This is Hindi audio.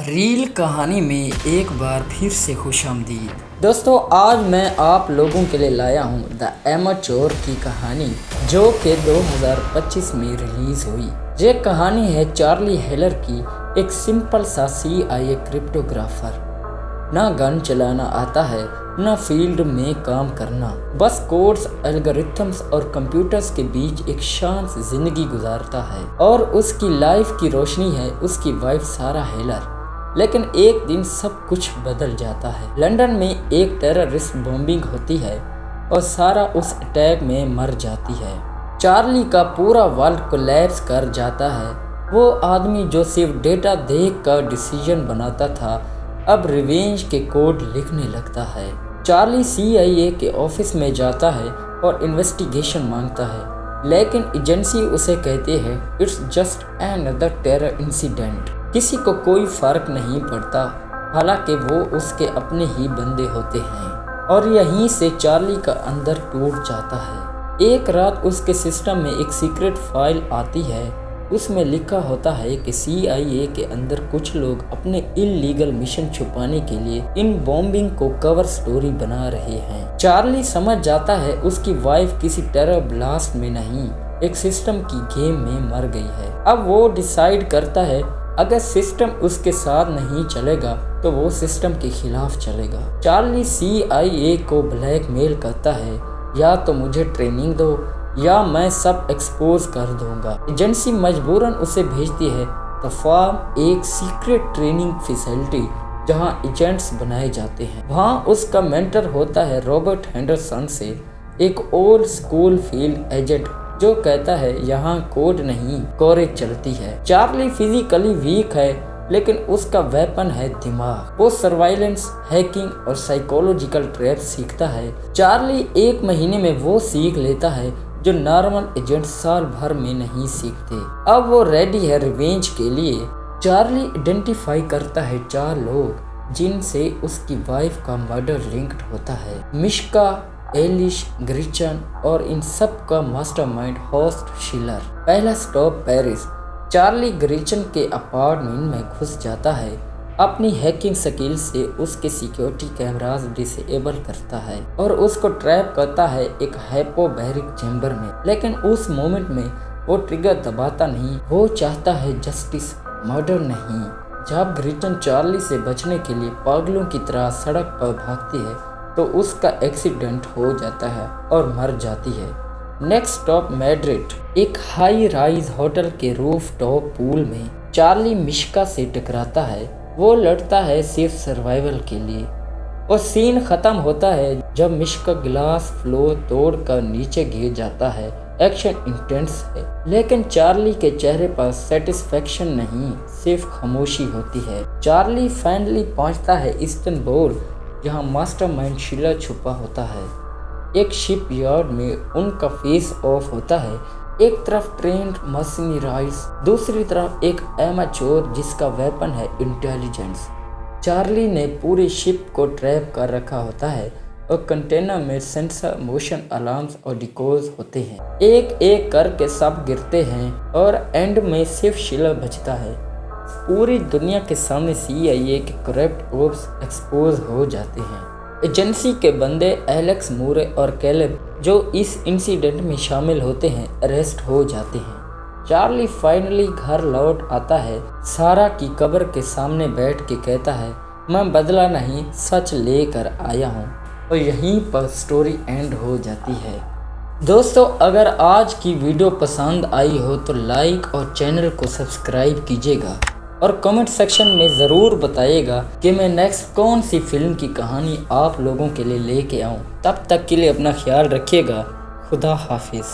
रील कहानी में एक बार फिर से खुशामदीद। दोस्तों, आज मैं आप लोगों के लिए लाया हूँ द एमेच्योर की कहानी, जो कि 2025 में रिलीज हुई। ये कहानी है चार्ली हेलर की, एक सिंपल सा CIA क्रिप्टोग्राफर। ना गन चलाना आता है, ना फील्ड में काम करना, बस कोड्स, एल्गोरिथम्स और कंप्यूटर्स के बीच एक शांत जिंदगी गुजारता है। और उसकी लाइफ की रोशनी है उसकी वाइफ सारा हेलर। लेकिन एक दिन सब कुछ बदल जाता है। लंदन में एक टेररिस्ट बॉम्बिंग होती है और सारा उस अटैक में मर जाती है। चार्ली का पूरा वर्ल्ड कोलैप्स कर जाता है। वो आदमी जो सिर्फ डेटा देख कर डिसीजन बनाता था, अब रिवेंज के कोड लिखने लगता है। चार्ली CIA के ऑफिस में जाता है और इन्वेस्टिगेशन मांगता है, लेकिन एजेंसी उसे कहती है it's just another terror incident. किसी को कोई फर्क नहीं पड़ता, हालांकि वो उसके अपने ही बंदे होते हैं। और यहीं से चार्ली का अंदर टूट जाता है। एक रात उसके सिस्टम में एक सीक्रेट फाइल आती है। उसमें लिखा होता है कि CIA के अंदर कुछ लोग अपने इल्लीगल मिशन छुपाने के लिए इन बॉम्बिंग को कवर स्टोरी बना रहे हैं। चार्ली समझ जाता है उसकी वाइफ किसी टेरर ब्लास्ट में नहीं, एक सिस्टम की गेम में मर गई है। अब वो डिसाइड करता है अगर सिस्टम उसके साथ नहीं चलेगा तो वो सिस्टम के खिलाफ चलेगा। चार्ली CIA को ब्लैकमेल करता है, या तो मुझे ट्रेनिंग दो या मैं सब एक्सपोज कर दूंगा। एजेंसी मजबूरन उसे भेजती है द फार्म, एक सीक्रेट ट्रेनिंग फैसिलिटी जहां एजेंट्स बनाए जाते हैं। वहां उसका मेंटर होता है रॉबर्ट हेंडरसन से, एक ओल्ड स्कूल फील्ड एजेंट जो कहता है यहाँ कोड नहीं कोरेज चलती है। चार्ली फिजिकली वीक है, लेकिन उसका वेपन है दिमाग। वो सर्वाइलेंस, हैकिंग और साइकोलॉजिकल ट्रैप सीखता है। चार्ली एक महीने में वो सीख लेता है जो नॉर्मल एजेंट साल भर में नहीं सीखते। अब वो रेडी है रिवेंज के लिए। चार्ली आइडेंटिफाई करता है 4 लोग जिनसे उसकी वाइफ का मर्डर लिंक्ड होता है। मिश्का, एलिश, ग्रिचन और इन सब का मास्टरमाइंड होस्ट शिलर। पहला स्टॉप पेरिस। चार्ली ग्रिचन के अपार्टमेंट में घुस जाता है। अपनी हैकिंग स्किल से उसके सिक्योरिटी कैमरास डिसेबल करता है और उसको ट्रैप करता है एक हाइपोबैरिक चैम्बर में। लेकिन उस मोमेंट में वो ट्रिगर दबाता नहीं। वो चाहता है जस्टिस, मर्डर नहीं। जब ग्रिचन चार्ली से बचने के लिए पागलों की तरह सड़क पर भागती है तो उसका एक्सीडेंट हो जाता है और मर जाती है। Next stop Madrid. एक हाई राइज होटल के रूफ टॉप पूल में चार्ली मिश्का से टकराता है। वो लड़ता है सिर्फ सर्वाइवल के लिए और सीन खत्म होता है जब मिश्का ग्लास फ्लोर तोड़कर नीचे गिर जाता है। एक्शन इंटेंस है, लेकिन चार्ली के चेहरे पर सेटिस्फेक्शन नहीं, सिर्फ खामोशी होती है। चार्ली फाइनली पहुंचता है इस्तांबुल, जहां मास्टरमाइंड शिलर छुपा होता है। एक शिप यार्ड में उनका फेस ऑफ होता है। एक तरफ ट्रेंड मशीनरीज, दूसरी तरफ एक एमेच्योर जिसका वेपन है इंटेलिजेंस। चार्ली ने पूरी शिप को ट्रैप कर रखा होता है और कंटेनर में सेंसर, मोशन अलार्म्स और डिकोज होते हैं। एक एक करके सब गिरते हैं और एंड में सिर्फ शिलर बचता है। पूरी दुनिया के सामने CIA के करप्ट ओप्स एक्सपोज हो जाते हैं। एजेंसी के बंदे एलेक्स मूरे और कैलेब, जो इस इंसिडेंट में शामिल होते हैं, अरेस्ट हो जाते हैं। चार्ली फाइनली घर लौट आता है। सारा की कब्र के सामने बैठ के कहता है, मैं बदला नहीं, सच लेकर आया हूँ। और यहीं पर स्टोरी एंड हो जाती है। दोस्तों, अगर आज की वीडियो पसंद आई हो तो लाइक और चैनल को सब्सक्राइब कीजिएगा और कमेंट सेक्शन में ज़रूर बताइएगा कि मैं नेक्स्ट कौन सी फिल्म की कहानी आप लोगों के लिए लेके आऊँ। तब तक के लिए अपना ख्याल रखिएगा। खुदा हाफिज़।